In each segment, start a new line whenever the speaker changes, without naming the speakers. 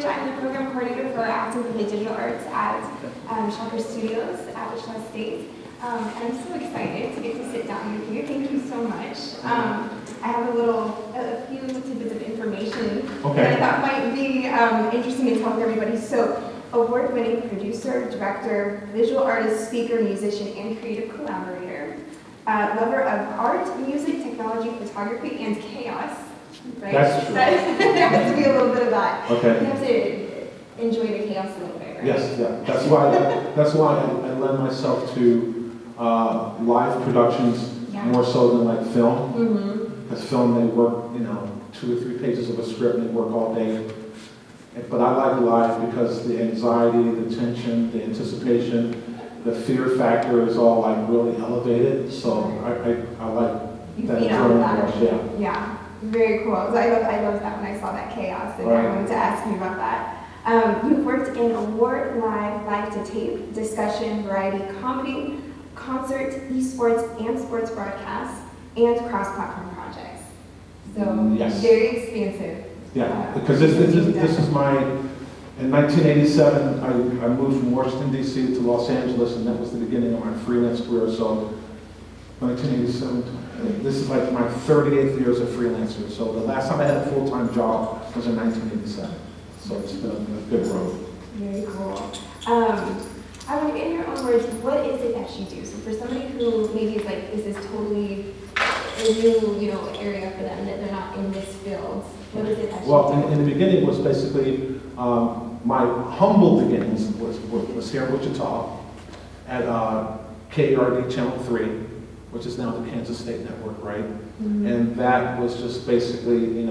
I'm the program coordinator for acting and digital arts at Shocker Studios at Wichita State. And I'm so excited to get to sit down with you. Thank you so much. I have a few tidbits of information that I thought might be interesting to tell everybody. So, award-winning producer, director, visual artist, speaker, musician, and creative collaborator. Lover of art, music, technology, photography, and chaos. Right?
That's true.
There has to be a little bit of that.
Okay.
You have to enjoy the chaos a little bit, right?
Yes, yeah. That's why I lend myself to live productions more so than like film. Because film, they work, 2 or 3 pages of a script and they work all day. But I like live because the anxiety, the tension, the anticipation, the fear factor is all like really elevated. So I like that adrenaline.
Yeah, very cool. So I love that when I saw that chaos, and I wanted to ask you about that. You've worked in award live to tape, discussion, variety, comedy, concert, esports, and sports broadcasts, and cross-platform projects. So very expansive.
Yeah, because this is in 1987, I moved from Washington, D.C. to Los Angeles, and that was the beginning of my freelance career. So 1987, this is like my 38th year as a freelancer. So the last time I had a full-time job was in 1987. So it's been a good road.
Very cool. I mean, in your own words, what is it that you do? So for somebody who maybe is like, is this totally a new, area for them, that they're not in this field, what is it that you do?
Well, in the beginning was basically, my humble beginnings was here in Wichita at KRD Channel 3, which is now the Kansas State Network, right? And that was just basically,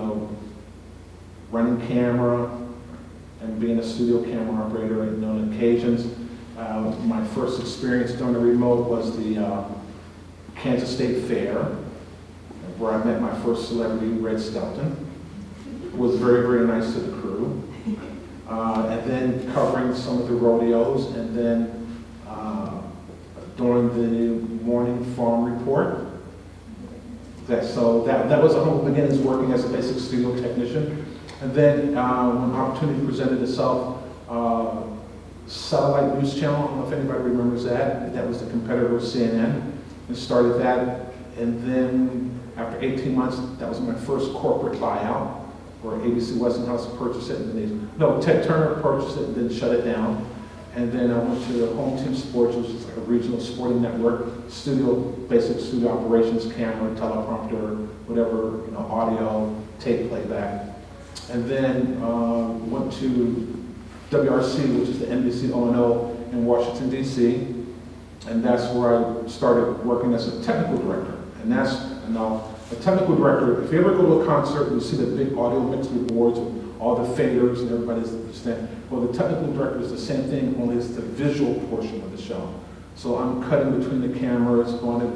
running camera and being a studio camera operator on occasions. My first experience doing a remote was the Kansas State Fair, where I met my first celebrity, Red Skelton, who was very, very nice to the crew. And then covering some of the rodeos, and then during the morning farm report. That was a humble beginnings working as a basic studio technician. And then when opportunity presented itself, Satellite News Channel, I don't know if anybody remembers that. That was the competitor of CNN. And started that, and then after 18 months, that was my first corporate buyout, where ABC Westinghouse purchased it, and Ted Turner purchased it and then shut it down. And then I went to Home Team Sports, which is like a regional sporting network, basic studio operations, camera, teleprompter, whatever, audio, tape playback. And then went to WRC, which is the NBC O&O in Washington, D.C., and that's where I started working as a technical director. And a technical director, if you ever go to a concert and you see the big audio mixer boards with all the faders and everybody's standing, well, the technical director is the same thing, only it's the visual portion of the show. So I'm cutting between the cameras, going to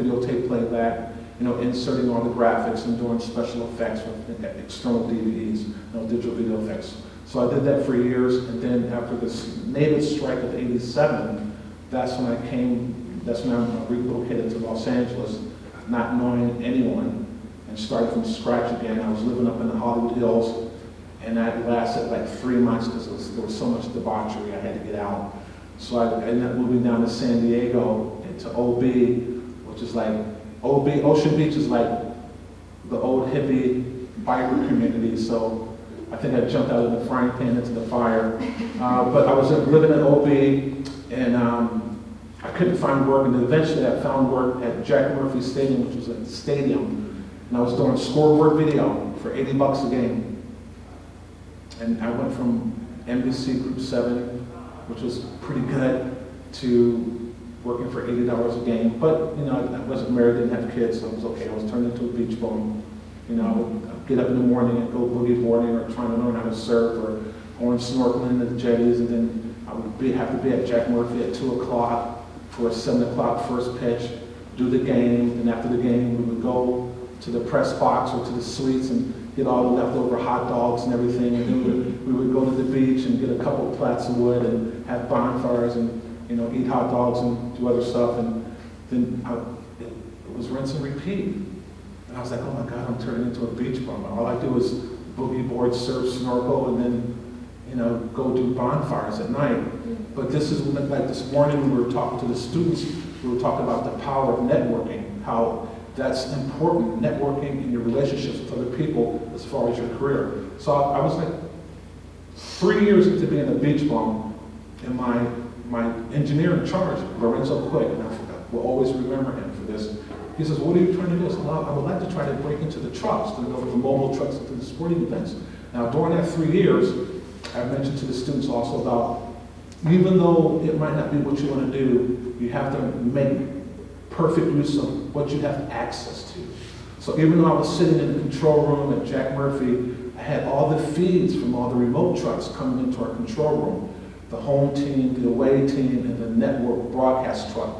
videotape playback, inserting all the graphics and doing special effects with external DVDs, digital video effects. So I did that for years, and then after this naval strike of '87, that's when I relocated to Los Angeles, not knowing anyone, and started from scratch again. I was living up in the Hollywood Hills, and that lasted like 3 months because there was so much debauchery I had to get out. So I ended up moving down to San Diego, into OB, which is like, Ocean Beach is like the old hippie biker community, so I think I jumped out of the frying pan into the fire. But I was living in OB, and I couldn't find work, and eventually I found work at Jack Murphy Stadium, which was a stadium, and I was doing scoreboard video for $80 a game. And I went from NBC Group 7, which was pretty good, to working for $80 a game. But, I wasn't married, didn't have kids, so it was okay. I was turned into a beach bum. I would get up in the morning and go boogie boarding or trying to learn how to surf or going snorkeling at the jetties, and then I would have to be at Jack Murphy at 2 o'clock for a 7 o'clock first pitch, do the game, and after the game we would go to the press box or to the suites and get all the leftover hot dogs and everything, and then we would go to the beach and get a couple of plats of wood and have bonfires and eat hot dogs and do other stuff, and then it was rinse and repeat. And I was like, oh my God, I'm turning into a beach bum. All I do is boogie board, surf, snorkel, and then go do bonfires at night. But this is like this morning we were talking to the students, we were talking about the power of networking, how that's important, networking in your relationships with other people as far as your career. So I was like 3 years into being a beach bum, and my engineer in charge, Lorenzo Quick, and I will always remember him for this. He says, "What are you trying to do?" I said, "Well, I would like to try to break into the trucks, to go to the mobile trucks, to the sporting events." Now, during that 3 years, I mentioned to the students also about, even though it might not be what you want to do, you have to make perfect use of what you have access to. So even though I was sitting in the control room at Jack Murphy, I had all the feeds from all the remote trucks coming into our control room, the home team, the away team, and the network broadcast truck.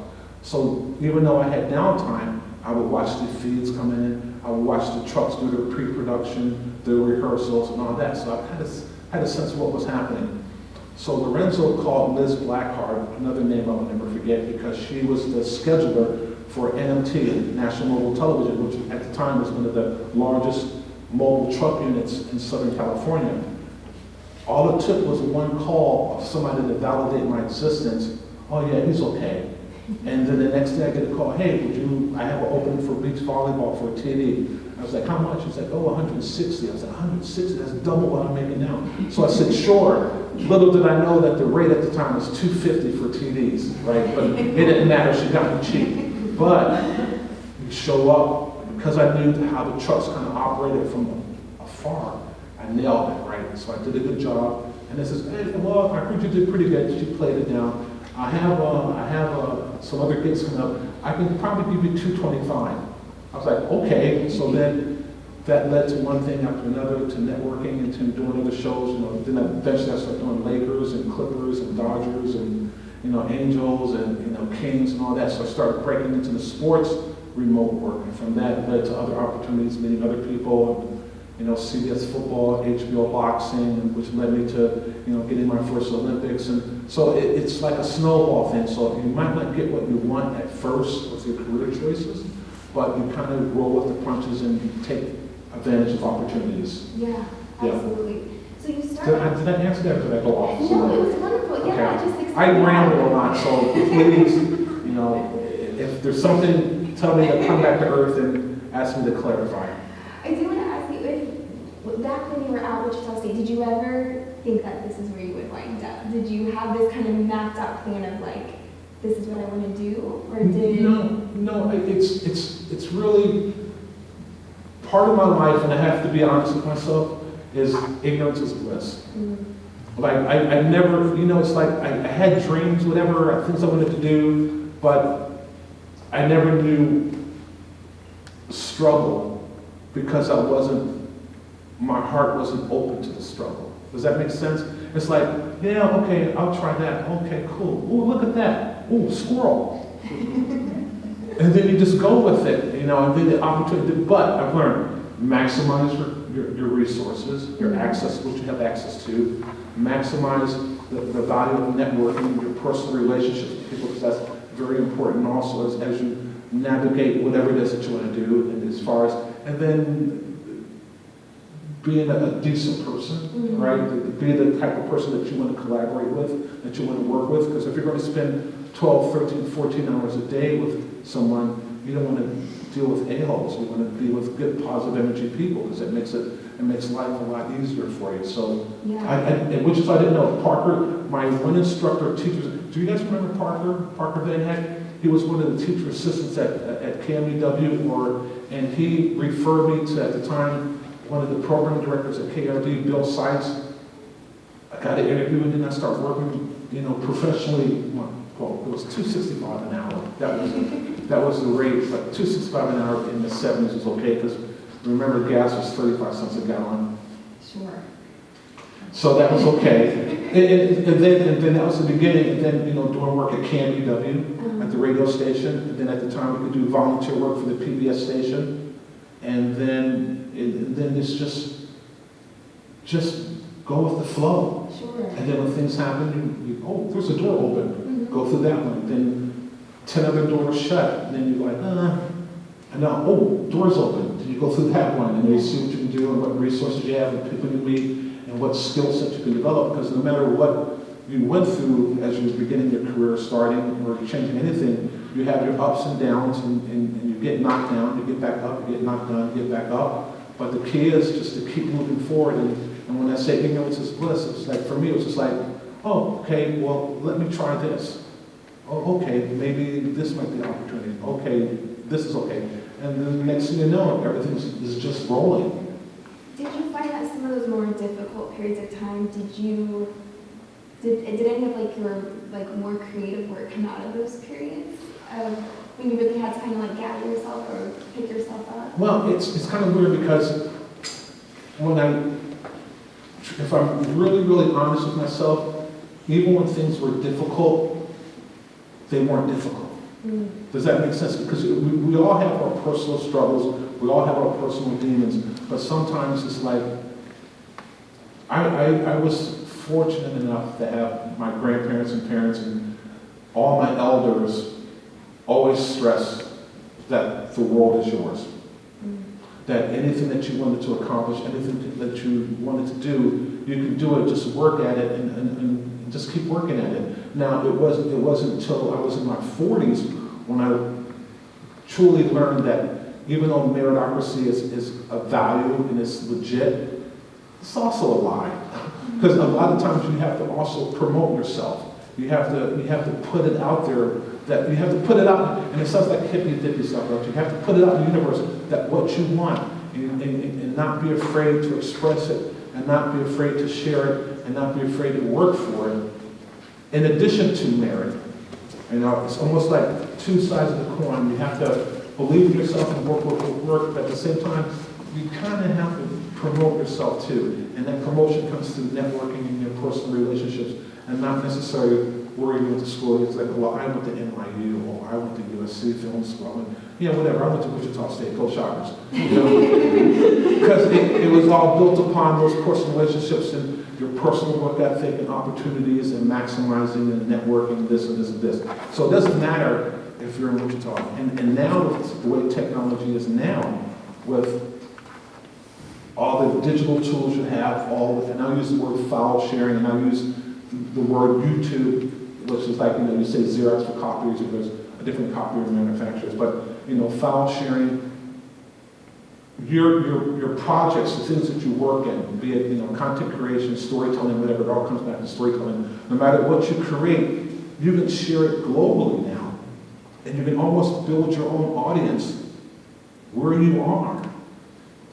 So even though I had downtime, I would watch the feeds come in, I would watch the trucks do their pre-production, their rehearsals, and all that. So I had a sense of what was happening. So Lorenzo called Liz Blackheart, another name I will never forget, because she was the scheduler for NMT, National Mobile Television, which at the time was one of the largest mobile truck units in Southern California. All it took was one call of somebody to validate my existence. "Oh yeah, he's okay." And then the next day I get a call, "Hey, I have an opening for beach volleyball for a TD." I was like, "How much?" He's like, "Oh, 160. I was like, 160? That's double what I'm making now. So I said, "Sure." Little did I know that the rate at the time was $250 for TDs, right? But it didn't matter, she got me cheap. But you show up, because I knew how the trucks kind of operated from afar, I nailed it, right? So I did a good job. And it says, "Hey, well, I heard you did pretty good." She played it down. I have some other gigs coming up. I can probably give you 225. I was like, okay. So then that led to one thing after another, to networking and to doing other shows. Then eventually I started doing Lakers and Clippers and Dodgers and Angels and Kings and all that. So I started breaking into the sports remote work, and from that led to other opportunities, meeting other people. CBS football, HBO boxing, which led me to, getting my first Olympics. And so it's like a snowball thing. So you might not get what you want at first with your career choices, but you kind of roll with the punches and take advantage of opportunities.
Yeah,
Yeah.
absolutely. So you started.
Did I answer that, or did I go off?
No, it was wonderful. Yeah,
Okay.
I just excited.
I ramble a lot, so please, if there's something, tell me to come back to earth and ask me to clarify.
I do want to ask you, back when you were at Wichita State, did you ever think that this is where you would wind up? Did you have this kind of mapped out plan of like, this is what I want to do, or did?
No. It's really part of my life, and I have to be honest with myself, is ignorance is bliss. Like I never, it's like I had dreams, whatever things I wanted to do, but I never knew struggle because my heart wasn't open to the struggle. Does that make sense? It's like, yeah, okay, I'll try that. Okay, cool. Ooh, look at that. Ooh, squirrel. And then you just go with it, and then the opportunity. But I've learned, maximize your resources, your access, what you have access to. Maximize the value of networking, your personal relationships with people, because that's very important also as you navigate whatever it is that you want to do, and as far as, and then being a decent person, right? Be the type of person that you want to collaborate with, that you want to work with, because if you're going to spend 12, 13, 14 hours a day with someone, you don't want to deal with a-holes. You want to be with good, positive energy people, because it makes life a lot easier for you. So, which is I didn't know. Parker, my one instructor, teachers. Do you guys remember Parker Van Heck? He was one of the teacher assistants at KMUW, and he referred me to, at the time, one of the program directors at KRD, Bill Sykes. I got an interview, and then I started working, professionally. Well, it was $2.65 an hour. That was the rate, but $2.65 an hour in the 70s was okay, because remember gas was 35 cents a gallon.
Sure.
So that was okay. and then that was the beginning, and then, doing work at KMUW, at the radio station, and then at the time we could do volunteer work for the PBS station, and then it's just go with the flow.
Sure.
And then when things happen, oh, there's a door open. Go through that one. Then 10 other doors shut. And then you're like, And now, oh, doors open. Did you go through that one? And you see what you can do and what resources you have and people you meet and what skill sets you can develop. Because no matter what you went through as you were beginning your career, starting or changing anything, you have your ups and downs and you get knocked down, you get back up, you get knocked down, you get back up. But the key is just to keep moving forward. And when I say ignorance is bliss, it's like, for me, it was just like, oh, okay, well, let me try this. Oh, okay, maybe this might be an opportunity. Okay, this is okay. And then the next thing you know, everything is just rolling.
Did you find that some of those more difficult periods of time, did any of like your like more creative work come out of those periods? When you really had to kind of like gather yourself or pick yourself up?
Well, it's kind of weird because if I'm really, really honest with myself, even when things were difficult, they weren't difficult. Does that make sense? Because we all have our personal struggles, we all have our personal demons, but sometimes it's like, I was fortunate enough to have my grandparents and parents and all my elders always stress that the world is yours. That anything that you wanted to accomplish, anything that you wanted to do, you can do it, just work at it and just keep working at it. Now, it wasn't until I was in my 40s when I truly learned that even though meritocracy is a value and it's legit, it's also a lie. Because a lot of times you have to also promote yourself. You have to put it out there, that you have to put it out, and it sounds like hippy-dippy stuff, but you have to put it out in the universe that what you want, and not be afraid to express it, and not be afraid to share it, and not be afraid to work for it, in addition to merit. You know, it's almost like two sides of the coin. You have to believe in yourself and work, but at the same time, you kind of have to promote yourself too. And that promotion comes through networking and your personal relationships, and not necessarily where you went to school. It's like, well, I went to NYU, or I went to USC Film School, and whatever. I went to Wichita State, go Shockers. You know? Because it was all built upon those personal relationships and your personal work ethic and opportunities and maximizing and networking this and this and this. So it doesn't matter if you're in Wichita. And now, with the way technology is now, with all the digital tools you have, and I'll use the word file sharing, and I'll use the word YouTube, which is like, you say Xerox for copiers, or there's a different copier manufacturers, but, file sharing, your projects, the things that you work in, be it, content creation, storytelling, whatever, it all comes back to storytelling. No matter what you create, you can share it globally now, and you can almost build your own audience where you are.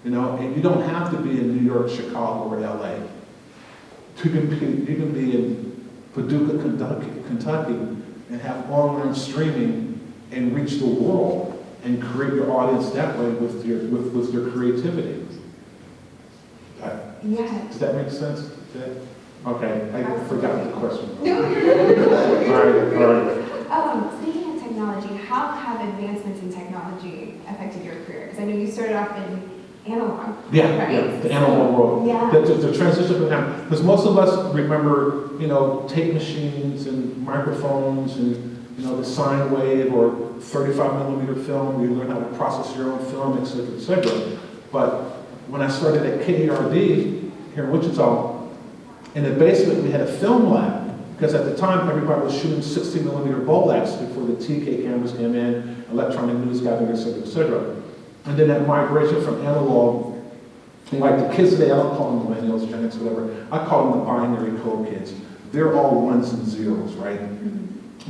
And you don't have to be in New York, Chicago, or LA. You can be in Paducah, Kentucky, and have online streaming and reach the world and create your audience that way with your creativity.
Yeah.
Does that make sense? Okay, I forgot the question.
No, you're good.
All right.
Speaking of technology, how have advancements in technology affected your career? Because I know you started off in analog.
Yeah,
right?
yeah, the analog world.
Yeah.
The transition from that, because most of us remember, tape machines and microphones and, the sine wave or 35 millimeter film, you learn how to process your own film, et cetera, et cetera. But when I started at KARD here in Wichita, in the basement we had a film lab, because at the time everybody was shooting 60 millimeter Bolex before the TK cameras came in, electronic news gathering, et cetera, et cetera. And then that migration from analog, like the kids today, I don't call them millennials, Gen X, whatever, I call them the binary code kids. They're all ones and zeros, right?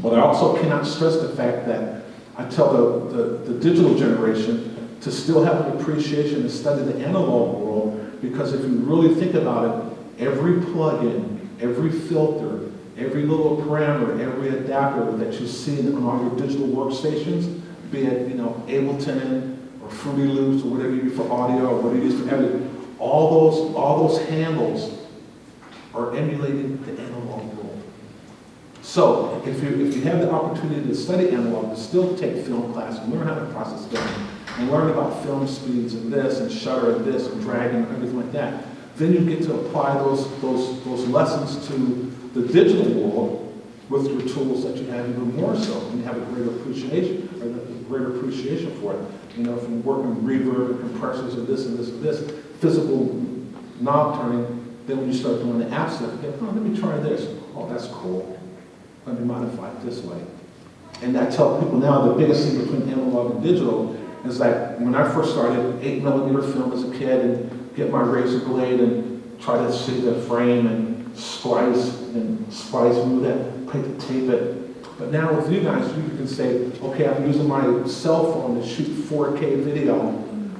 But I also cannot stress the fact that I tell the digital generation to still have an appreciation and study the analog world, because if you really think about it, every plugin, every filter, every little parameter, every adapter that you see on all your digital workstations, be it, Ableton, or Fruity Loops, or whatever you use for audio, or whatever you use for editing, all those handles are emulating the analog world. So if you have the opportunity to study analog, to still take film class and learn how to process film, and learn about film speeds and this, and shutter and this, and drag and everything like that, then you get to apply those lessons to the digital world with your tools that you have even more so, and you have a greater a greater appreciation for it. You know, from working reverb and compressors and this and this and this, physical knob turning, then when you start doing the app stuff, you go, oh, let me try this. Oh, that's cool. Let me modify it this way. And I tell people now the biggest thing between analog and digital is like when I first started 8mm film as a kid and get my razor blade and try to see the frame and splice, move that, tape it. But now with you guys, you can say, okay, I'm using my cell phone to shoot 4K video,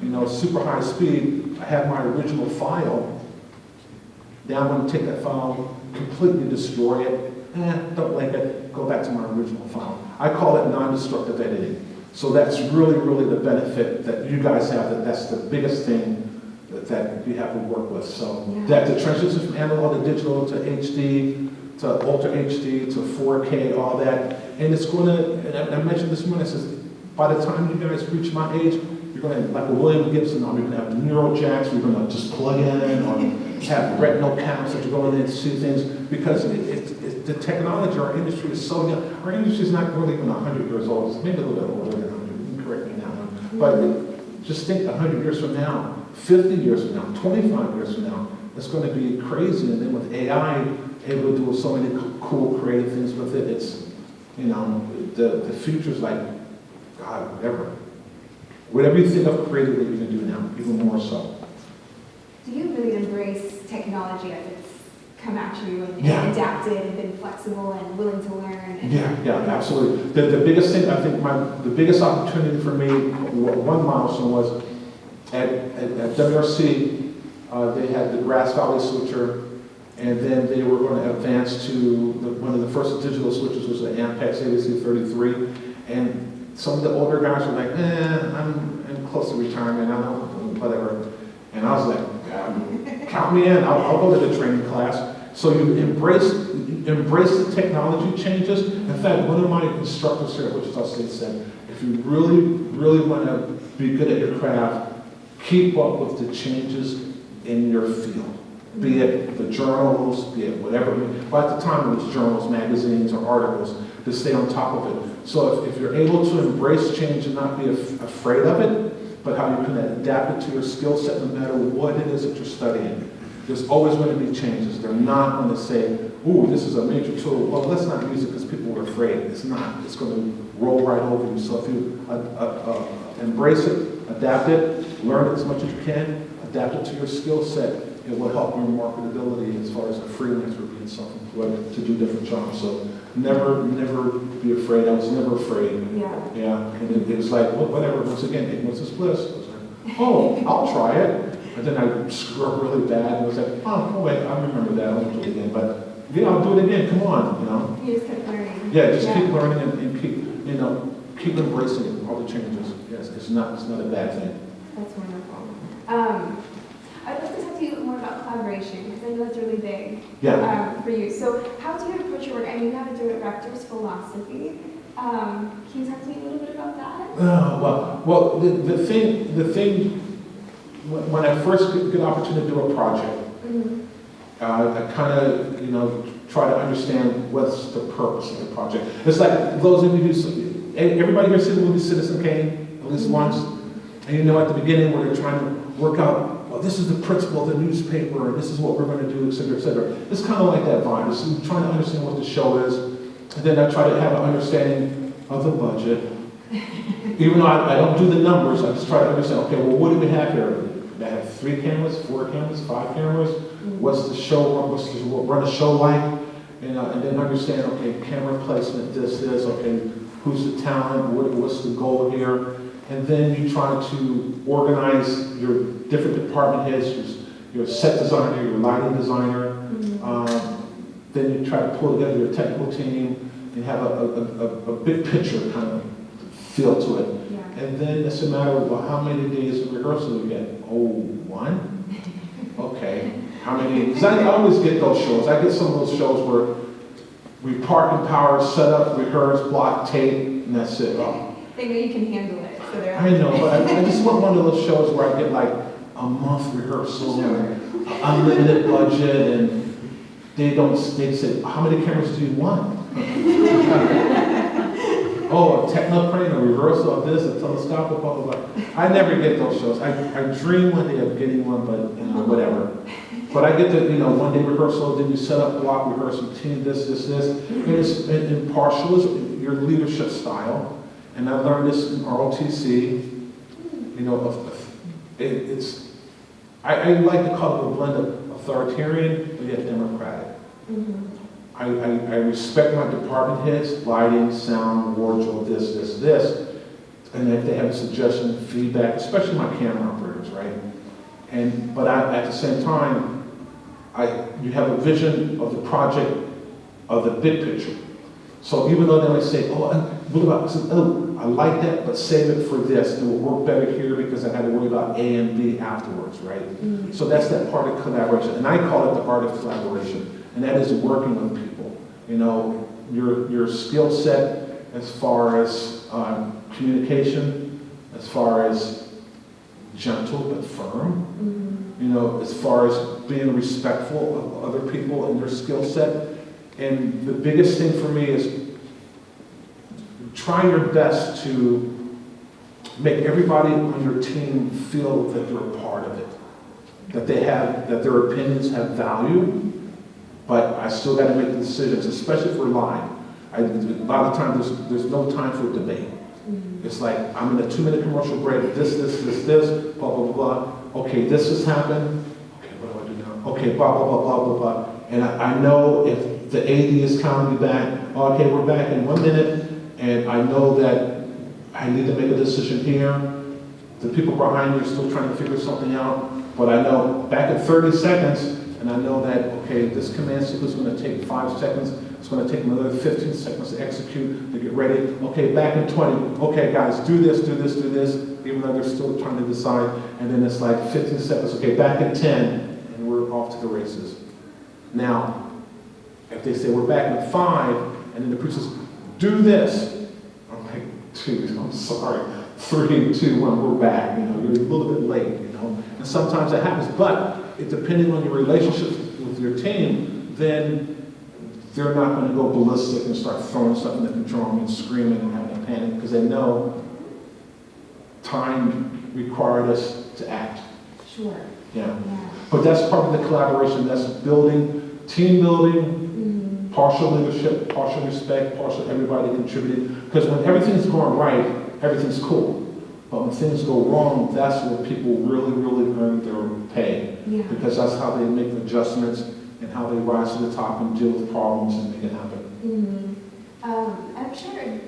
you know, super high speed. I have my original file. Now I'm going to take that file, completely destroy it. Don't like it, go back to my original file. I call it non-destructive editing. So that's really, really the benefit that you guys have, that's the biggest thing that you have to work with. So that the transition from analog to digital to HD, to Ultra HD, to 4K, all that. And it's going to, and I mentioned this morning, I says, by the time you guys reach my age, you're going to, like a William Gibson, you're going to have neural jacks, you're going to just plug in, or have retinal caps that you're going in to see things, because the technology, our industry is so young. Our industry is not really even 100 years old, it's maybe a little bit older than 100, you can correct me now. But just think 100 years from now, 50 years from now, 25 years from now, it's going to be crazy. And then with AI, able to do so many cool, creative things with it, it's, you know, the future's like, God, whatever you think of creatively, you can do now, even more so.
Do you really embrace technology as it's come at you and adapted and been flexible and willing to learn?
Yeah, absolutely. The biggest thing, I think the biggest opportunity for me, one milestone was at WRC, they had the Grass Valley switcher, and then they were going to advance to one of the first digital switches was the Ampex ABC33, and some of the older guys were like, I'm close to retirement, I don't know, whatever. And I was like, count me in, I'll go to the training class. So you embrace the technology changes. In fact, one of my instructors here at Wichita State said, if you really, really want to be good at your craft, keep up with the changes in your field. Be it the journals, be it whatever. But at the time it was journals, magazines, or articles, to stay on top of it. So if you're able to embrace change and not be afraid of it, but how you can adapt it to your skill set no matter what it is that you're studying. There's always going to be changes. They're not going to say, ooh, this is a major tool. Well, let's not use it because people were afraid. It's not. It's going to roll right over you. So if you embrace it, adapt it, learn it as much as you can, adapt it to your skill set, it will help your marketability as far as a freelancer being self-employed to do different jobs. So never be afraid. I was never afraid. Yeah. And it was like, well, whatever. Once again, ignorance is bliss. I was like, oh, I'll try it. And then I screw up really bad. And I was like, oh, wait, I remember that. I won't do it again. But yeah, I'll do it again. Come on, you know.
You just keep learning.
Yeah, just keep learning and keep embracing all the changes. Yes, it's not a bad thing.
That's wonderful. I'd like to talk to you more about collaboration, because I know it's really big for you. So how do you approach your work? I mean, you have a director's philosophy. Can you talk to me a little bit about that?
Well, the thing, when I first get the opportunity to do a project, I kind of, try to understand what's the purpose of the project. It's like those of you who, everybody here seen the movie Citizen Kane at least once, and at the beginning where they're trying to work out, well, this is the principle of the newspaper, and this is what we're going to do, et cetera, et cetera. It's kind of like that vibe. It's trying to understand what the show is, and then I try to have an understanding of the budget. Even though I don't do the numbers, I just try to understand, okay, well, what do we have here? I have 3 cameras, 4 cameras, 5 cameras. What's the show, what run a show like? And then understand, okay, camera placement, this, okay, who's the talent, what's the goal here? And then you try to organize your different department heads, your set designer, your lighting designer. Then you try to pull together your technical team and have a big picture kind of feel to it. And then it's a matter of, well, how many days of rehearsal do we get? Oh, 1? Okay. How many? Because I always get those shows. I get some of those shows where we park in power, set up, rehearse, block, tape, and that's it.
They know you can handle it. So
I know, but I just want one of those shows where I get like a month rehearsal, and unlimited budget, and they say, how many cameras do you want? oh, a technoplane, a reversal of this, a telescopic, blah, blah, blah. I never get those shows. I dream one day of getting one, but, whatever. But I get to, one day rehearsal, then you set up block rehearsal, team, this. And it's impartial, is your leadership style. And I learned this in ROTC, I like to call it a blend of authoritarian, but yet democratic.
Mm-hmm.
I respect my department heads, lighting, sound, wardrobe, this. And if they have a suggestion, feedback, especially my camera operators, right? But at the same time, you have a vision of the project, of the big picture. So even though they might say, I like that, but save it for this. It will work better here because I had to worry about A and B afterwards, right? Mm-hmm. So that's that part of collaboration. And I call it the art of collaboration. And that is working with people. Your skill set as far as communication, as far as gentle but firm, as far as being respectful of other people and their skill set. And the biggest thing for me is try your best to make everybody on your team feel that they're a part of it, that their opinions have value. But I still got to make the decisions, especially if we're live. A lot of times there's no time for debate. Mm-hmm. It's like, I'm in a 2-minute commercial break, this, blah, blah, blah. Okay, this has happened. Okay, what do I do now? Okay, blah, blah, blah, blah, blah, blah. And I know if the AD is counting me back, okay, we're back in 1 minute, and I know that I need to make a decision here. The people behind me are still trying to figure something out, but I know back in 30 seconds, and I know that, okay, this command sequence is going to take 5 seconds. It's going to take another 15 seconds to execute, to get ready. Okay, back in 20. Okay, guys, do this, even though they're still trying to decide. And then it's like 15 seconds. Okay, back in 10, and we're off to the races. Now, if they say we're back in 5, and then the priest says, do this. I'm like, dude, I'm sorry. 3, 2, 1, we're back. You're a little bit late, And sometimes that happens, but depending on your relationships with your team, then they're not going to go ballistic and start throwing stuff in the control room and screaming and having a panic because they know time required us to act.
Sure.
Yeah. But that's part of the collaboration. That's building, team building, partial leadership, partial respect, partial everybody contributing. Because when everything's going right, everything's cool. But when things go wrong, that's where people really, really earn their pay. Yeah. Because that's how they make adjustments and how they rise to the top and deal with problems and make it happen.
Mm-hmm. I'm sure,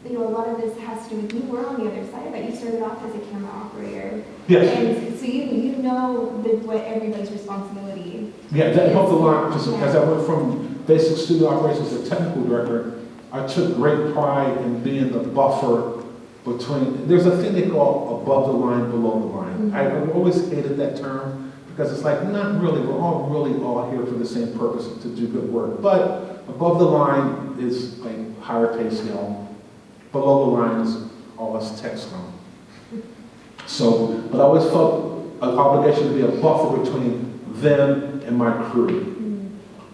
a lot of this has to do with, you were on the other side of it. You started off as a camera operator.
Yes.
And so you know what everybody's responsibility
Yeah, that
is.
helped a lot. Just as I went from basic studio operations to technical director, I took great pride in being the buffer between, there's a thing they call above the line, below the line. Mm-hmm. I always hated that term because it's like, not really, we're all here for the same purpose, to do good work. But above the line is like higher pay scale. Below the line is all us tech scrum. So, but I always felt an obligation to be a buffer between them and my crew,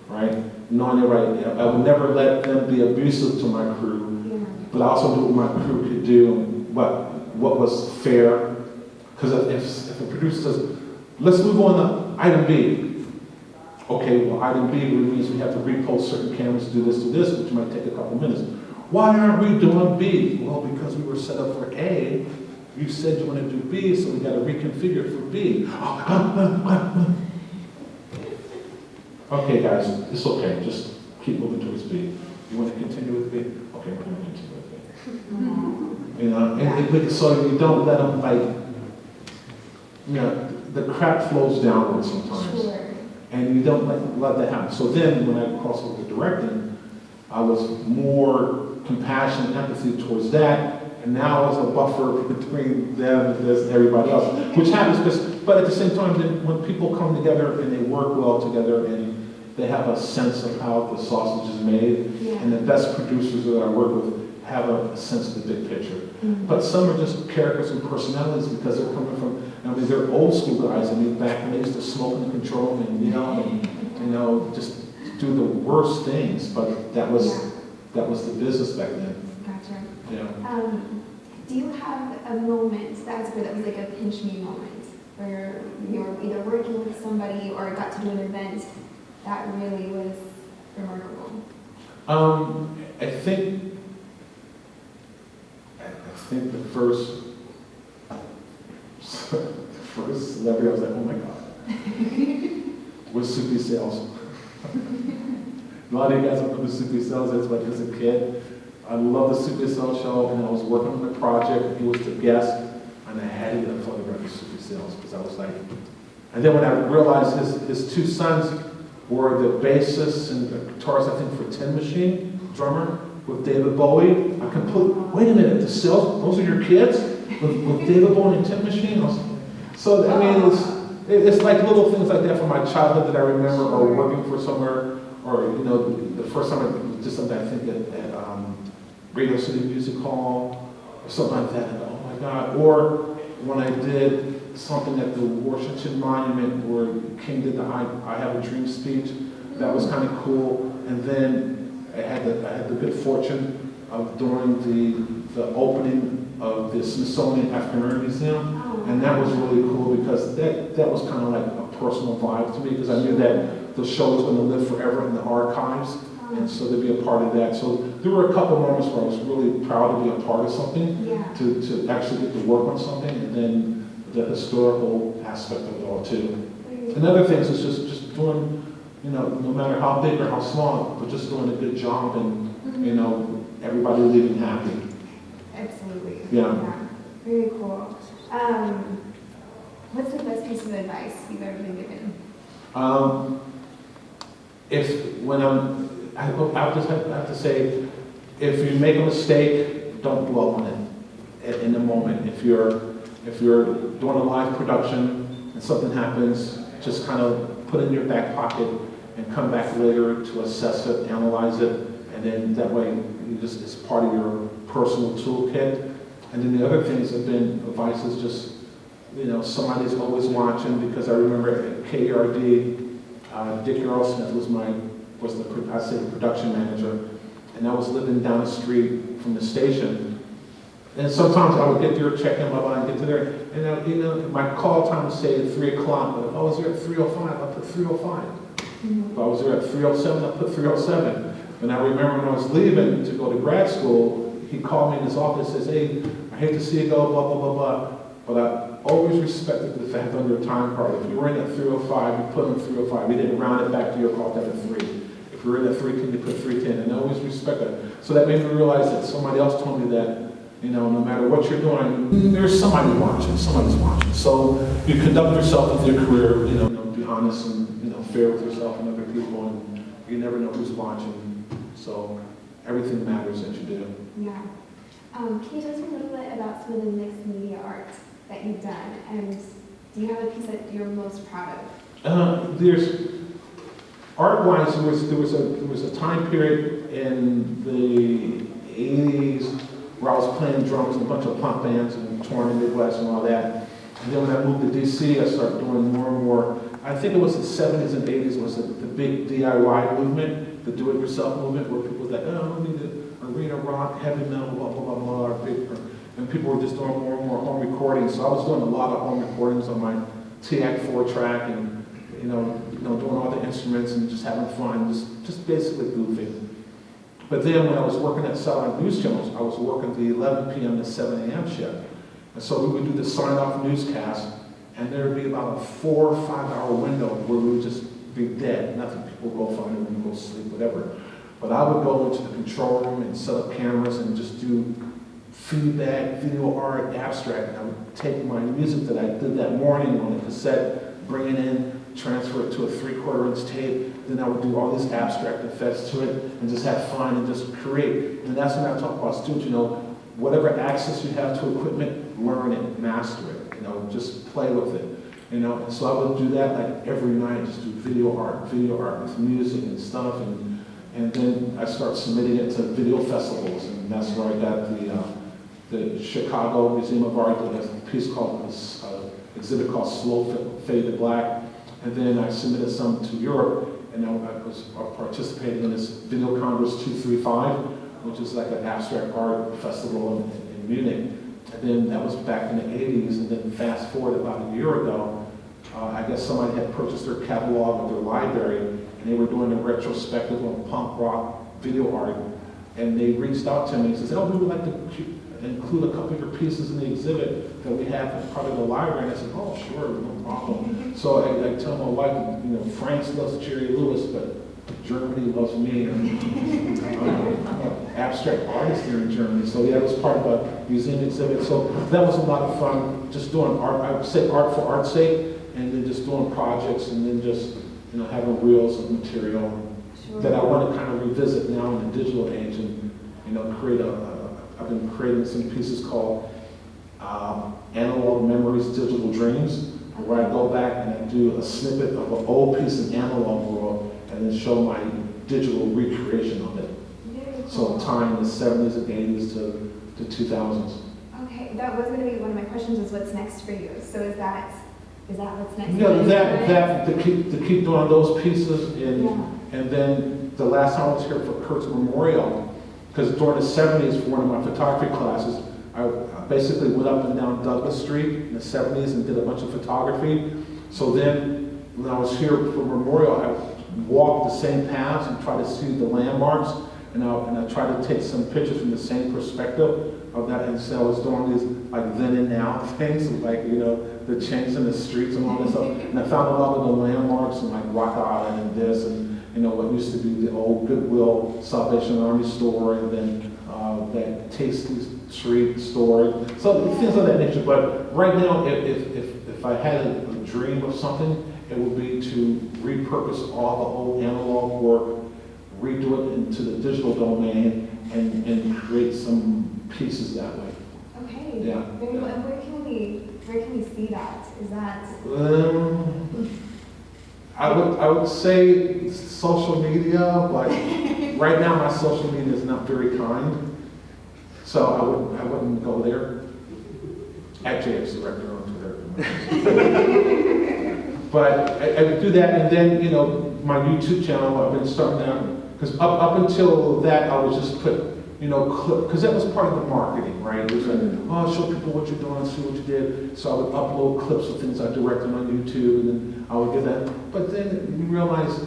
right? Knowing it right, I would never let them be abusive to my crew. But I also knew what my crew could do and what was fair. Because if a producer says, let's move on to item B. Okay, well, item B means we have to repost certain cameras, do this, which might take a couple minutes. Why aren't we doing B? Well, because we were set up for A. You said you want to do B, so we got to reconfigure for B. Okay, guys, it's okay. Just keep moving towards B. You want to continue with B? Okay, we're going to continue with B. And so you don't let them, the crap flows downward sometimes.
Sure.
And you don't let that happen. So then when I crossed over to directing, I was more compassion and empathy towards that. And now I was a buffer between them and everybody else, which happens but at the same time, when people come together and they work well together and they have a sense of how the sausage is made, and the best producers that I work with have a sense of the big picture. But some are just characters and personalities because they're coming from, they're old school guys. Back when they used to smoke in the control room and just do the worst things. But that was the business back then.
Gotcha.
Yeah.
Do you have a moment that was like a pinch me moment where you were either working with somebody or got to do an event that really was remarkable?
I think the first celebrity I was like, oh my God, was Soupy Sales. A lot of you guys remember Soupy Sales. That's like as a kid. I love the Soupy Sales show, and I was working on the project, and he was the guest, and I had to get a photograph of Soupy Sales because I was like, and then when I realized his two sons were the bassist and the guitarist, I think, for Tin Machine, drummer, with David Bowie. Wait a minute, the Sales, those are your kids? With David Bowie and Tin Machine? So, I mean, it's like little things like that from my childhood that I remember, or working for somewhere, or, you know, the first time it was just something I think at Radio City Music Hall, or something like that, and oh my God. Or when I did something at the Washington Monument where King did the I Have a Dream speech, that was kind of cool. And then I had the good fortune of doing the opening of the Smithsonian African American Museum, and that was really cool because that was kind of like a personal vibe to me because I knew that the show was going to live forever in the archives, and so to be a part of that. So there were a couple moments where I was really proud to be a part of something, to actually get to work on something, and then the historical aspect of it all too. And other things is just doing, you know, no matter how big or how small, but just doing a good job and, you know, everybody leaving happy.
Absolutely.
Yeah.
Very cool. What's the best piece of advice you've ever been given? I have to say, if you make a mistake, don't dwell on it in the moment. If you're doing a live production and something happens, just kind of put it in your back pocket and come back later to assess it, analyze it, and then that way it's part of your personal toolkit. And then the other things have been advice is just, you know, somebody's always watching, because I remember at KRD, Dick Earlsmith was the production manager, and I was living down the street from the station. And sometimes I would get there, check in, and get to there, and you know, my call time would say at 3 o'clock, but if I was there at 3:05, I put 3:05. If I was there at 3:07, I put 3:07. And I remember when I was leaving to go to grad school, he called me in his office and says, hey, I hate to see you go, blah, blah, blah, blah. But I always respected the fact on your time card, if you were in at 3:05, you put in 3:05. You didn't round it back to your call time at 3. If you were in at 3:10, you put 3:10. And I always respected it. So that made me realize that somebody else told me that, you know, no matter what you're doing, there's somebody watching, somebody's watching. So you conduct yourself with your career, you know, be honest and, you know, fair with yourself and other people, and you never know who's watching. So everything matters that you do. Yeah. Can you tell us a little bit about some of the mixed media art that you've done, and do you have a piece that you're most proud of?
There's art-wise, there was a time period in the 80s where I was playing drums in a bunch of punk bands and touring in the Midwest and all that. And then when I moved to DC, I started doing more and more. I think it was the 70s and 80s was the big DIY movement, the do-it-yourself movement, where people were like, oh, we need to arena rock, heavy metal, blah, blah, blah, blah, and people were just doing more and more home recordings. So I was doing a lot of home recordings on my TAC4 track, and you know, doing all the instruments and just having fun, just basically goofing. But then when I was working at satellite news channels, I was working the 11 p.m. to 7 a.m. shift. And so we would do the sign-off newscast, and there would be about a 4 or 5 hour window where we would just be dead, nothing. People would go find their room, go sleep, whatever. But I would go into the control room and set up cameras and just do feedback, video art, abstract. And I would take my music that I did that morning on a cassette, bring it in, transfer it to a 3/4 inch tape. Then I would do all these abstract effects to it and just have fun and just create. And that's when I talk about students, you know, whatever access you have to equipment, learn it, master it, you know, just play with it. You know, and so I would do that like every night, just do video art with music and stuff, and then I start submitting it to video festivals, and that's where I got the Chicago Museum of Art did a piece called this exhibit called Slow Fade to Black, and then I submitted some to Europe, and I was participating in this Video Congress 235, which is like an abstract art festival in Munich. And then that was back in the 80s, and then fast forward about a year ago, I guess somebody had purchased their catalog of their library, and they were doing a retrospective on punk rock video art, and they reached out to me and said, oh, we would like to include a couple of your pieces in the exhibit that we have as part of the library. And I said, oh, sure, no problem. So I tell my wife, you know, France loves Jerry Lewis, but Germany loves me. I'm an abstract artist here in Germany. So yeah, it was part of a museum exhibit. So that was a lot of fun, just doing art. I would say art for art's sake, and then just doing projects, and then just, you know, having reels of material that I want to kind of revisit now in the digital age, and, you know, I've been creating some pieces called Analog Memories, Digital Dreams, where I go back and I do a snippet of an old piece of analog world and then show my digital recreation of it. So tying the 70s and 80s to 2000s.
Okay, that was going to be one of my questions, is what's next for you? So is that what's next?
Yeah, that to keep doing those pieces, and then the last time I was here for Kurt's memorial, because during the 70s, for one of my photography classes, I basically went up and down Douglas Street in the 70s and did a bunch of photography. So then, when I was here for memorial, I walked the same paths and tried to see the landmarks, and I tried to take some pictures from the same perspective of that. And so I was doing these like then and now things, like, you know, the change in the streets and all this stuff. And I found a lot of the landmarks and like Rock Island and this, and, you know, what used to be the old Goodwill Salvation Army store, and then that Tasty Street store. So things of that nature. But right now, if I had a dream of something, it would be to repurpose all the old analog work, redo it into the digital domain, and create some pieces that way.
Okay.
Yeah.
Very well. And where can we see that? Is that?
I would say social media, but right now my social media is not very kind, so I wouldn't go there. Actually, I was director on Twitter. But I would do that, and then, you know, my YouTube channel, I've been starting out, because up until that, I was just put, you know, because that was part of the marketing, right? It was like, oh, show people what you're doing, see what you did. So I would upload clips of things I directed on YouTube, and then I would get that. But then you realize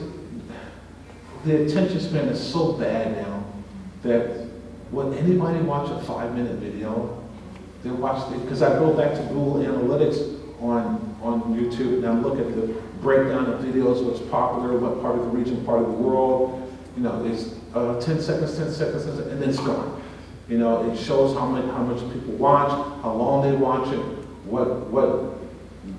the attention span is so bad now that when anybody watch a 5-minute video, they watch it, because I go back to Google Analytics on YouTube, and I look at the breakdown of videos, what's popular, what part of the region, part of the world. You know, it's 10 seconds, and then it's gone. You know, it shows how much people watch, how long they watch it, what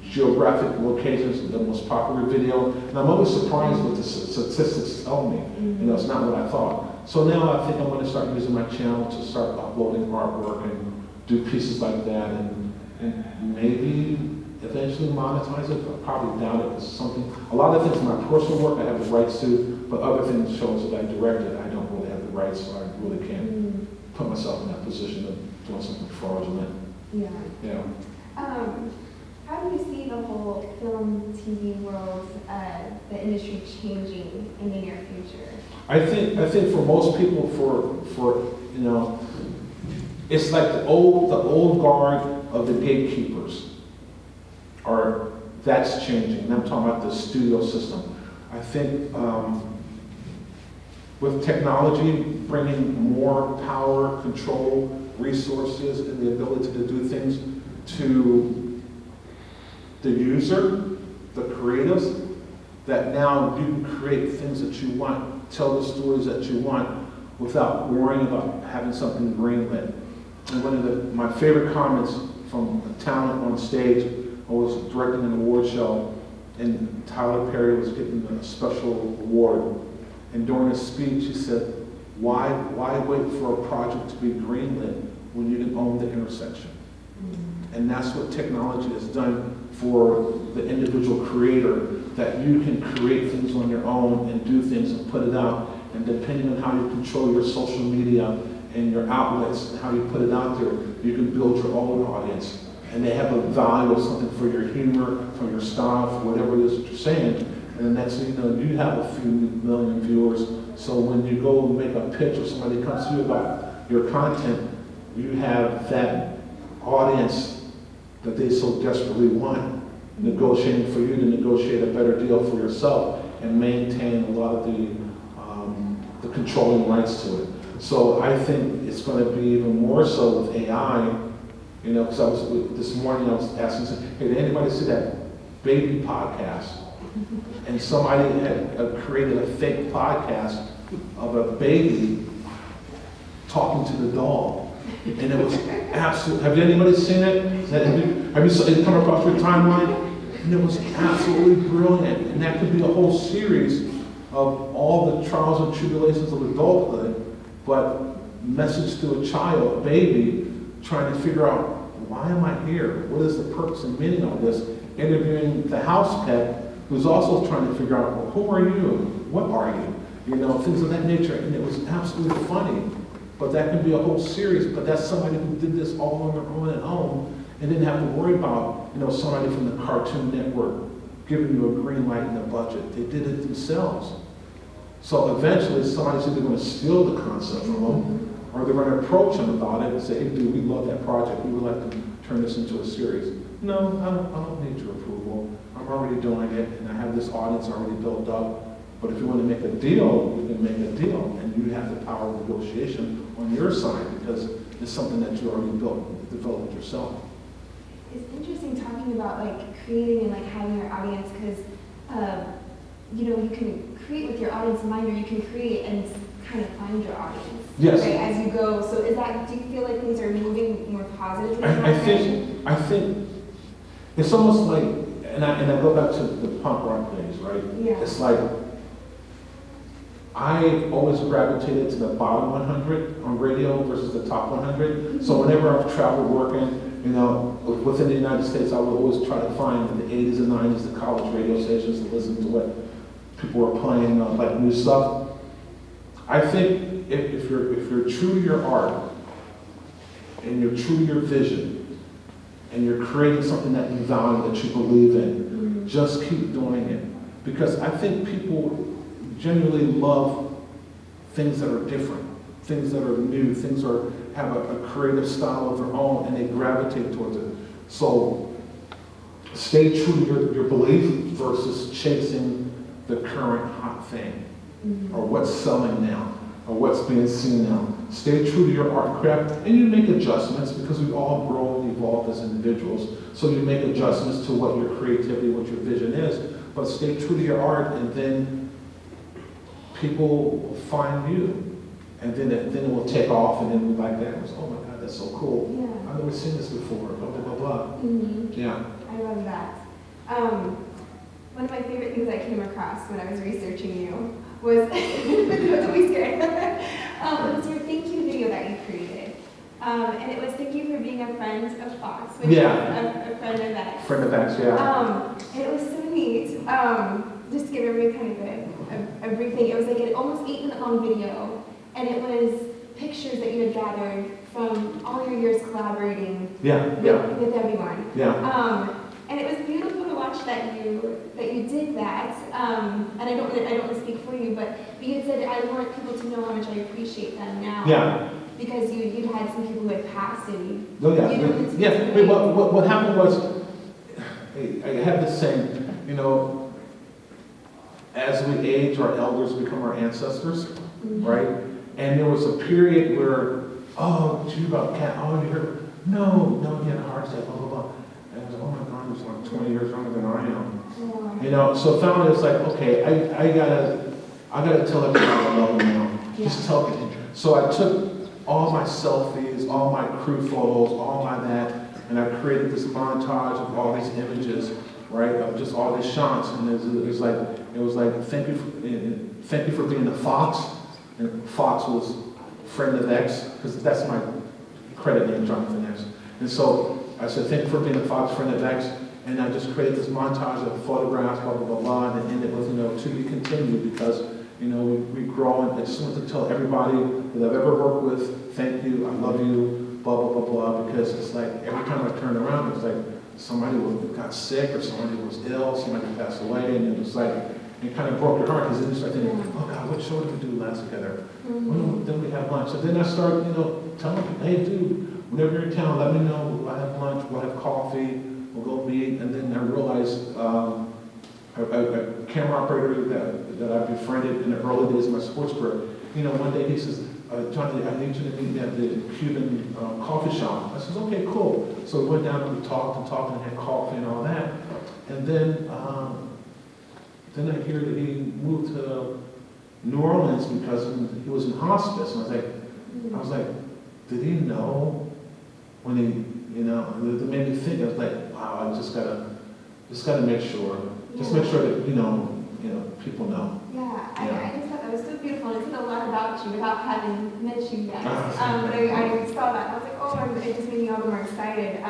geographic locations are the most popular video. And I'm always surprised what the statistics tell me. You know, it's not what I thought. So now I think I'm going to start using my channel to start uploading artwork and do pieces like that, and maybe eventually monetize it, but probably doubt it. It's a lot of things in my personal work I have the rights to, but other things, shows that I directed, I don't really have the rights, so I really can't put myself in that position of doing something fraudulent.
Yeah.
Yeah.
How do you see the whole film, TV world, the industry changing in the near future?
I think for most people, for you know, it's like the old guard of the gatekeepers. That's changing. And I'm talking about the studio system. I think with technology bringing more power, control, resources, and the ability to do things to the user, the creatives, that now you can create things that you want, tell the stories that you want without worrying about having something greenlit. And one of my favorite comments from a talent on stage, I was directing an award show, and Tyler Perry was getting a special award. And during his speech, he said, why wait for a project to be greenlit when you can own the intersection? And that's what technology has done for the individual creator, that you can create things on your own and do things and put it out. And depending on how you control your social media and your outlets and how you put it out there, you can build your own audience. And they have a value of something for your humor, for your style, for whatever it is that you're saying. And the next thing you know, you have a few million viewers. So when you go and make a pitch or somebody comes to you about your content, you have that audience that they so desperately want, negotiating for you to negotiate a better deal for yourself and maintain a lot of the controlling rights to it. So I think it's going to be even more so with AI, because this morning I was asking, hey, did anybody see that baby podcast? And somebody had created a fake podcast of a baby talking to the dog. And it was absolutely, have anybody seen it? Have you come across your timeline? And it was absolutely brilliant. And that could be a whole series of all the trials and tribulations of adulthood, but message to a child, a baby, trying to figure out, why am I here? What is the purpose and meaning of this? Interviewing the house pet, who's also trying to figure out, well, who are you? What are you? Things of that nature. And it was absolutely funny. But that can be a whole series, but that's somebody who did this all on their own at home and didn't have to worry about, somebody from the Cartoon Network giving you a green light in the budget. They did it themselves. So eventually somebody's either going to steal the concept from them, or they're going to approach them about it and say, hey dude, we love that project. We would like to turn this into a series. No, I don't need your approval. I'm already doing it, and I have this audience already built up. But if you want to make a deal, you can make a deal, and you have the power of negotiation on your side because it's something that you already developed yourself.
It's interesting talking about creating and having your audience, because you can create with your audience in mind, or you can create and kind of find your audience.
Yes.
Right, as you go. So do you feel like things are moving more positively?
I think it's almost like, and I go back to the punk rock days, right?
Yeah. It's
like, I always gravitated to the bottom 100 on radio versus the top 100. Mm-hmm. So whenever I've traveled working, within the United States, I would always try to find in the 80s and 90s the college radio stations to listen to what people were playing, like new stuff. I think if you're true to your art and you're true to your vision and you're creating something that you value, that you believe in, just keep doing it. Because I think people genuinely love things that are different, things that are new, things that have a creative style of their own, and they gravitate towards it. So stay true to your belief versus chasing the current hot thing, or what's selling now, or what's being seen now. Stay true to your art craft, and you make adjustments because we all grow and evolve as individuals. So you make adjustments to what your creativity, what your vision is, but stay true to your art, and then people will find you. And then it will take off, and then we're like that. Oh my God, that's so cool. Yeah. I've never seen this before, blah, blah, blah, blah.
Mm-hmm.
Yeah.
I love that. One of my favorite things I came across when I was researching you was, don't be scared, it was your thank you video that you created. And it was thank you for being a friend of Fox, which is a friend of X.
Friend of X, yeah.
And it was so neat. Just to give everybody kind of a brief thing, it was like an almost 8-minute long video, and it was pictures that you had gathered from all your years collaborating with everyone.
Yeah.
And it was beautiful to watch that you did that. And I don't want to speak for you, but you had said I want people to know how much I appreciate them now. Yeah. Because you'd had some people who had passed and
what happened was, I have this saying, as we age, our elders become our ancestors, right? And there was a period where, oh, did you hear about Cat? Oh, you heard? No, he had a heart attack, blah, blah, blah. And I was like, oh my God, he was like 20 years younger than I am. So finally it's like, okay, I gotta tell everybody I love them now. Just tell them. So I took all my selfies, all my crew photos, all my that, and I created this montage of all these images, right, of just all these shots. And it was like, thank you for being the Fox. And Fox was friend of X, because that's my credit name, Jonathan X. And so I said, thank you for being the Fox, friend of X. And I just created this montage of photographs, blah, blah, blah, blah, and ended with, to be continued, because, we grow. And I just want to tell everybody that I've ever worked with, thank you, I love you, blah, blah, blah, blah, because it's like every time I turned around, it's like somebody got sick, or somebody was ill, somebody passed away, and it was like, And it kind of broke your heart because then you start thinking, oh God, what show did we do last together? Then we have lunch. So then I start, telling people, hey dude, whenever you're in town, let me know. We'll have lunch, we'll have coffee, we'll go meet. And then I realized a camera operator that I befriended in the early days of my sports career, one day he says, Johnny, I need you to meet me at the Cuban coffee shop. I said, okay, cool. So we went down and we talked and had coffee and all that. And then I hear that he moved to New Orleans because he was in hospice. And I was like, did he know when he, it made me think. I was like, wow, I just gotta make sure. Just make sure that, people know.
Yeah, I just thought that was so beautiful. And it said a lot about you without having met you yet. But I saw that and I was like, oh, it just made me all the more excited.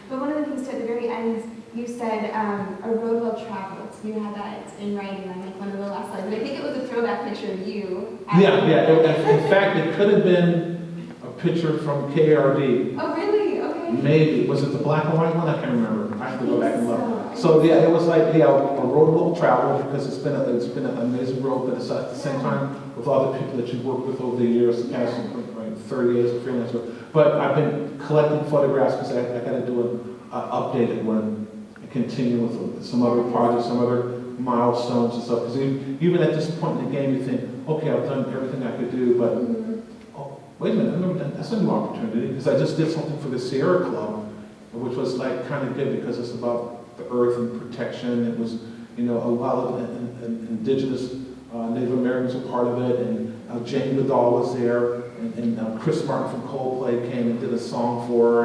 But one of the things too, at the very end, you said a road well traveled. You had that in writing on like one of the last slides. But I think it was a throwback picture of you.
In fact, it could have been a picture from KRD.
Oh, really? Okay.
Maybe. Was it the black and white one? I can't remember. I have to go back and look. So yeah, it was like, a road well traveled because it's been an amazing road, but it's at the same time with all the people that you've worked with over the years, the past 30 years of freelancer. But I've been collecting photographs because I got to do an updated one and continue with some other projects, some other milestones and stuff. Because even at this point in the game, you think, okay, I've done everything I could do, but oh, wait a minute, that's a new opportunity because I just did something for the Sierra Club, which was like kind of good because it's about the earth and protection. It was, a lot of indigenous Native Americans were part of it, and Jane Goodall was there, and Chris Martin from Coldplay came and did a song for her,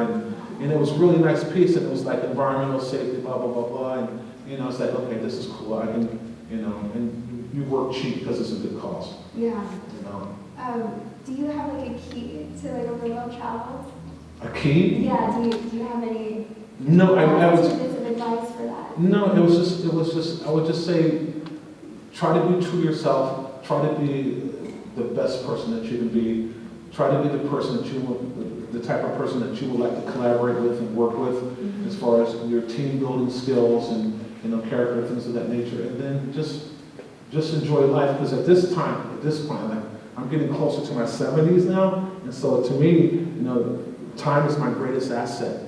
and it was a really nice piece, and it was like environmental safety, blah, blah, blah, blah, and, it's like, okay, this is cool, I can, and you work cheap because it's a good cause.
Yeah. Do you have like a key to like a road well traveled?
A key?
Yeah, do you have any
No, I was
bits of advice for that?
No, it was just I would just say try to be true to yourself, try to be the best person that you can be, try to be the person that the type of person that you would like to collaborate with and work with as far as your team building skills and character, things of that nature, and then just enjoy life because at this point, like, I'm getting closer to my 70s now, and so to me, time is my greatest asset.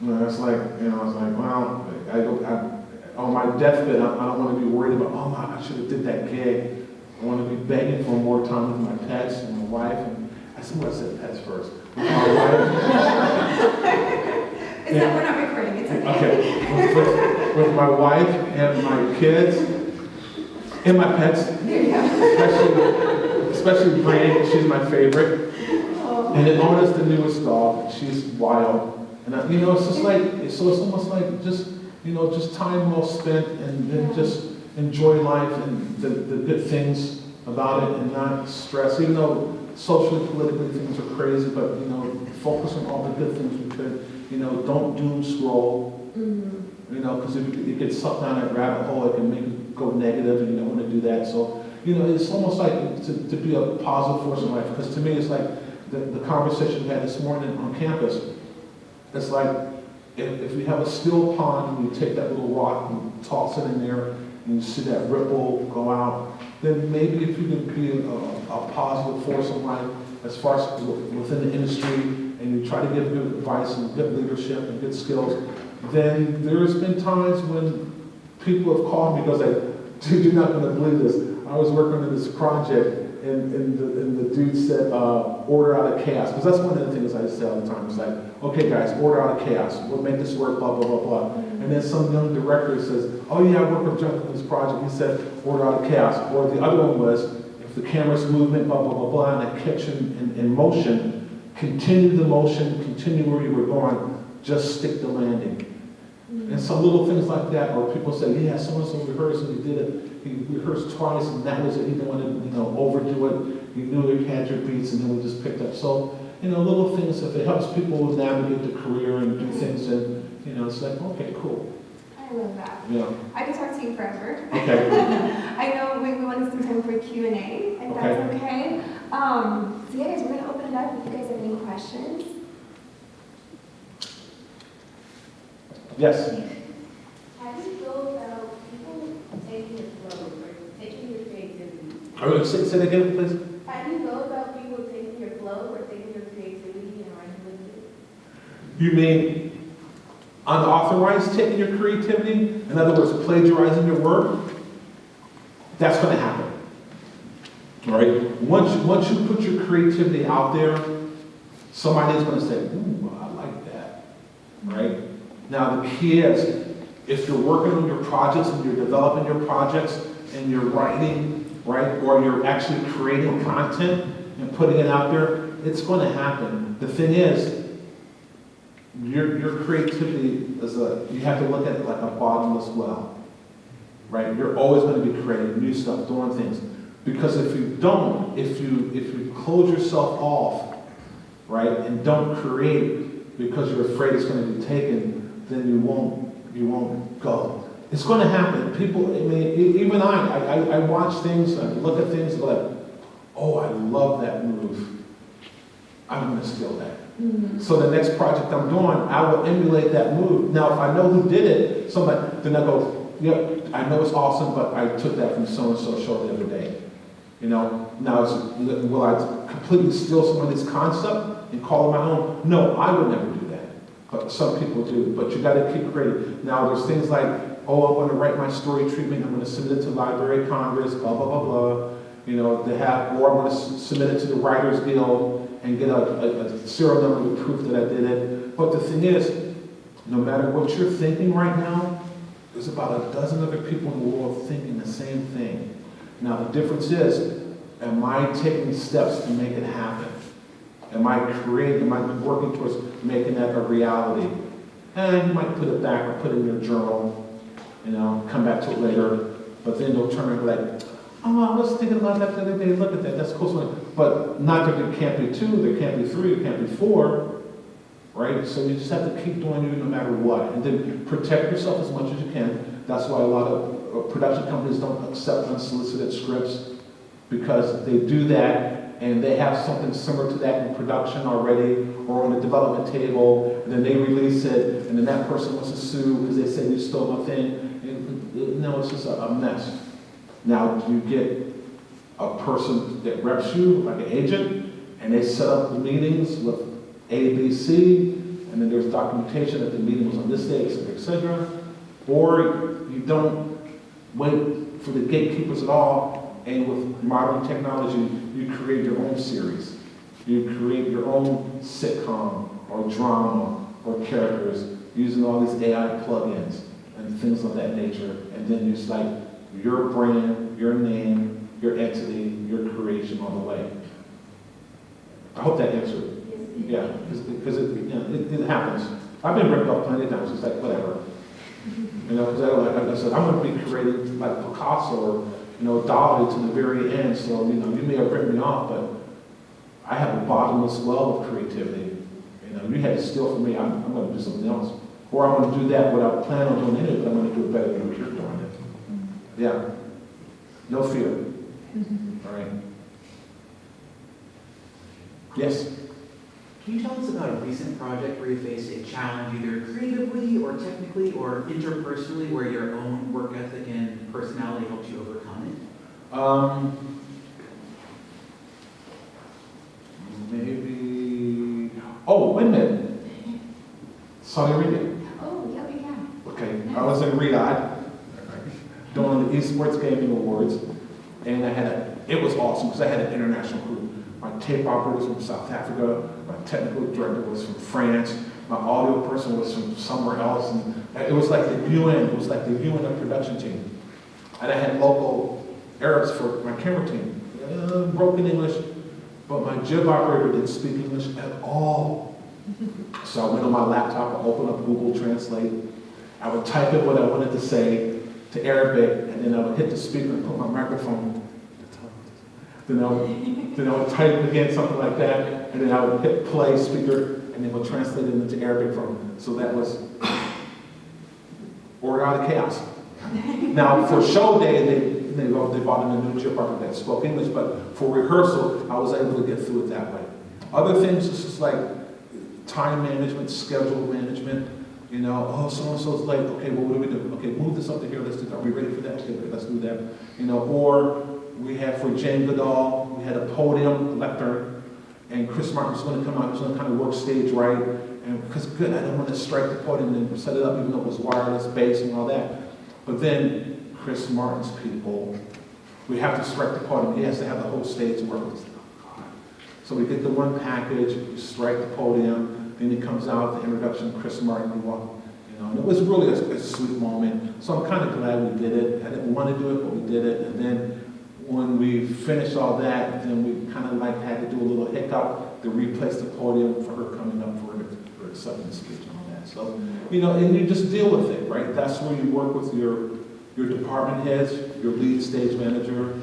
It's like, I was like, well, on my deathbed, I don't want to be worried about, I should have did that gig. I want to be begging for more time with my pets and my wife. And I said pets first. With my wife.
We're not recording, it's okay.
Okay. With my wife and my kids and my pets.
There you go.
Especially Brand, she's my favorite. And then Ona's the newest dog. She's wild. And it's just like, it's almost like just time well spent, and then just enjoy life and the good things about it, and not stress. Even though socially, politically things are crazy, but focus on all the good things we could. Don't doom scroll. Because if you get sucked down that rabbit hole, it can make you go negative, and you don't want to do that. So it's almost like to be a positive force in life. Because to me, it's like the conversation we had this morning on campus. It's like if you have a still pond and you take that little rock and toss it in there and you see that ripple go out, then maybe if you can be a positive force in life as far as within the industry and you try to give good advice and good leadership and good skills, then there's been times when people have called me because dude, you're not going to believe this. I was working on this project and the dude said, order out of chaos. Because that's one of the things I say all the time. It's like, okay guys, order out of chaos. We'll make this work, blah, blah, blah, blah. And then some young director says, oh yeah, I work with John on this project. He said, order out of chaos. Or the other one was, if the camera's movement, blah, blah, blah, blah, and it kept you in motion, continue the motion, continue where you were going, just stick the landing. And some little things like that, or people say, yeah, so-and-so rehearsed and he did it. He rehearsed twice and that was it. He didn't want to, overdo it. You knew you had your beats and then we just picked up. So, little things, if it helps people navigate the career and do things, and, it's like, okay, cool.
I love that.
Yeah.
I could talk to you forever.
Okay.
I know we wanted some time for Q&A, if that's okay. So yeah, guys, we're going to open it up if you guys have any questions.
Yes.
How do you feel about people taking the road
Say that again, please.
How do you know about people taking your flow or taking your creativity and running with it?
You mean unauthorized taking your creativity? In other words, plagiarizing your work? That's going to happen. All right? Once you put your creativity out there, somebody's going to say, ooh, I like that. Right? Now, the key is, if you're working on your projects and you're developing your projects and you're writing, right, or you're actually creating content and putting it out there, it's going to happen. The thing is, your creativity is you have to look at it like a bottomless well, right? You're always going to be creating new stuff, doing things. Because if you don't, if you close yourself off, right, and don't create because you're afraid it's going to be taken, then you won't go. It's going to happen. People, I mean, even I watch things, I look at things like, oh, I love that move. I'm going to steal that.
Mm-hmm.
So the next project I'm doing, I will emulate that move. Now, if I know who did it, then I go, yep, I know it's awesome, but I took that from so-and-so show the other day. You know, now will I completely steal somebody's concept and call it my own? No, I would never do that. But some people do. But you got to keep creating. Now, there's things like, oh, I want to write my story treatment. I'm going to submit it to Library of Congress, blah, blah, blah, blah. You know, or I'm going to submit it to the Writers Guild and get a serial number to prove that I did it. But the thing is, no matter what you're thinking right now, there's about a dozen other people in the world thinking the same thing. Now, the difference is, am I taking steps to make it happen? Am I working towards making that a reality? And you might put it back or put it in your journal, you know, come back to it later, but then they'll turn around and be like, oh, I was thinking about that the other day, look at that, that's cool. But not that there can't be two, there can't be three, there can't be four, right? So you just have to keep doing it no matter what. And then protect yourself as much as you can. That's why a lot of production companies don't accept unsolicited scripts, because they do that and they have something similar to that in production already or on the development table, and then they release it, and then that person wants to sue because they say you stole my thing. And, no, it's just a mess. Now, you get a person that reps you, like an agent, and they set up the meetings with A, B, C, and then there's documentation that the meeting was on this day, et cetera, et cetera. Or you don't wait for the gatekeepers at all, and with modern technology, you create your own series. You create your own sitcom or drama or characters using all these AI plugins and things of that nature. And then it's like your brand, your name, your entity, your creation all the way. I hope that answered it. Yeah, because it happens. I've been ripped off plenty of times. It's like, whatever. You know, because like I said, I'm going to be creating like Picasso or, you know, Dali to the very end. So, you know, you may have ripped me off, but I have a bottomless well of creativity. You know, you had to steal from me. I'm going to do something else. Or I'm going to do that without planning on doing it, but I'm going to do it better than you're doing it. Yeah. No fear. All right. Yes?
Can you tell us about a recent project where you faced a challenge either creatively or technically or interpersonally where your own work ethic and personality helped you overcome it?
Maybe. Oh, wait a minute. Saudi Arabia.
Oh, yeah.
Okay, I was in Riyadh doing the Esports Gaming Awards, and it was awesome because I had an international crew. My tape operator was from South Africa, my technical director was from France, my audio person was from somewhere else, and it was like the UN, it was like the UN of production team. And I had local Arabs for my camera team. Broken English, but my jib operator didn't speak English at all. So I went on my laptop, I opened up Google Translate, I would type in what I wanted to say to Arabic, and then I would hit the speaker and put my microphone. Then I would type again, something like that, and then I would hit play speaker, and then we'll translate it into Arabic from. So that was order out of chaos. Now for show day, they bought in a new chip operator that spoke English, but for rehearsal, I was able to get through it that way. Other things, it's just like time management, schedule management. You know, oh, so-and-so's late. Okay, well, what do we do? Okay, move this up to here. Let's do that. Are we ready for that? Okay, let's do that. You know, or We had for Jane Goodall, we had a podium lectern, and Chris Martin was going to come out, he was going to kind of work stage right, and because good, I didn't want to strike the podium and set it up even though it was wireless bass and all that. But then Chris Martin's people, we have to strike the podium, he has to have the whole stage work. So we get the one package, we strike the podium, then he comes out, the introduction of Chris Martin, and it was really a sweet moment. So I'm kind of glad we did it. I didn't want to do it, but we did it. And then when we finished all that, then we kind of like had to do a little hiccup to replace the podium for her coming up for her acceptance speech and all that. So, and you just deal with it, right? That's where you work with your department heads, your lead stage manager,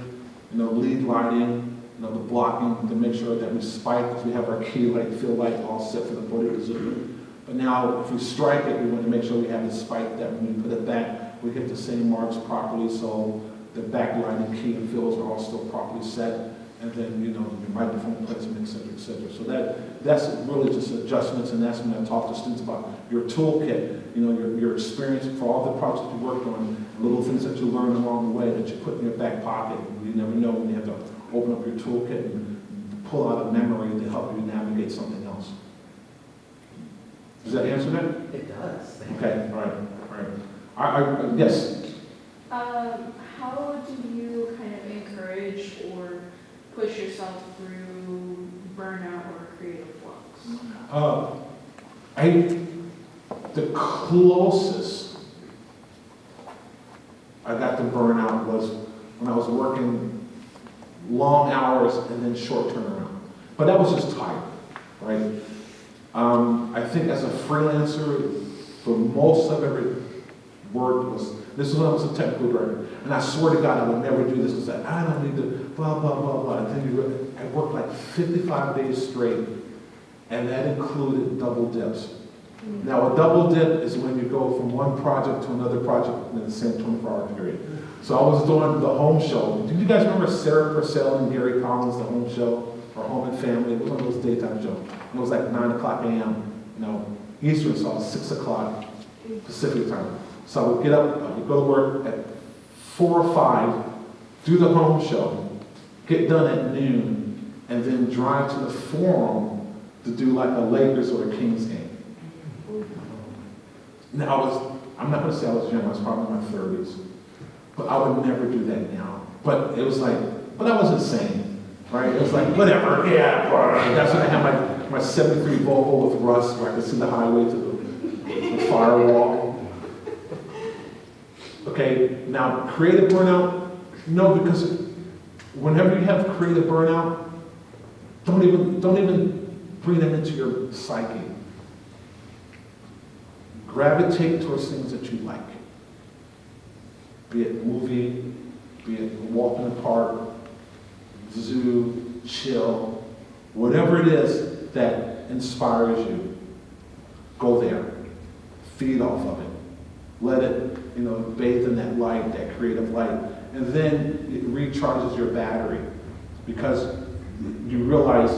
lead lighting, the blocking to make sure that we spike, because we have our key light, fill light all set for the podium. But now, if we strike it, we want to make sure we have the spike that when we put it back, we hit the same marks properly, so the backlighting key and fills are all still properly set, and then, your microphone placement, et cetera, et cetera. So that's really just adjustments, and that's when I talk to students about your toolkit, your experience for all the projects you worked on, little things that you learn along the way that you put in your back pocket. You never know when you have to open up your toolkit and pull out a memory to help you navigate something else. Does that answer that?
It does.
Okay, all right. Yes?
How do you kind of encourage or push yourself through burnout or creative blocks?
The closest I got to burnout was when I was working long hours and then short turnaround. But that was just tired, right? I think as a freelancer, for most of every work this was when I was a technical director, and I swear to God I would never do this because I don't need to blah, blah, blah, blah. And then I worked like 55 days straight, and that included double dips. Now a double dip is when you go from one project to another project in the same 24-hour period. So I was doing the home show. Do you guys remember Sarah Purcell and Gary Collins, the home show, or Home and Family? It was one of those daytime shows. And it was like 9 o'clock a.m., Eastern, so it was 6 o'clock Pacific time. So I would get up, I would go to work at 4 or 5, do the home show, get done at noon, and then drive to the Forum to do like a Lakers or a Kings game. Now I'm not going to say I was young, I was probably in my 30s, but I would never do that now. But it was like, but I was insane, right? It was like, whatever, yeah, that's when I had my 73 Volvo with rust where I could see the highway to the firewall. Okay, now creative burnout, no, because whenever you have creative burnout, don't even bring them into your psyche. Gravitate towards things that you like. Be it movie, be it walk in the park, zoo, chill, whatever it is that inspires you, go there. Feed off of it. Let it, bathe in that light, that creative light. And then it recharges your battery because you realize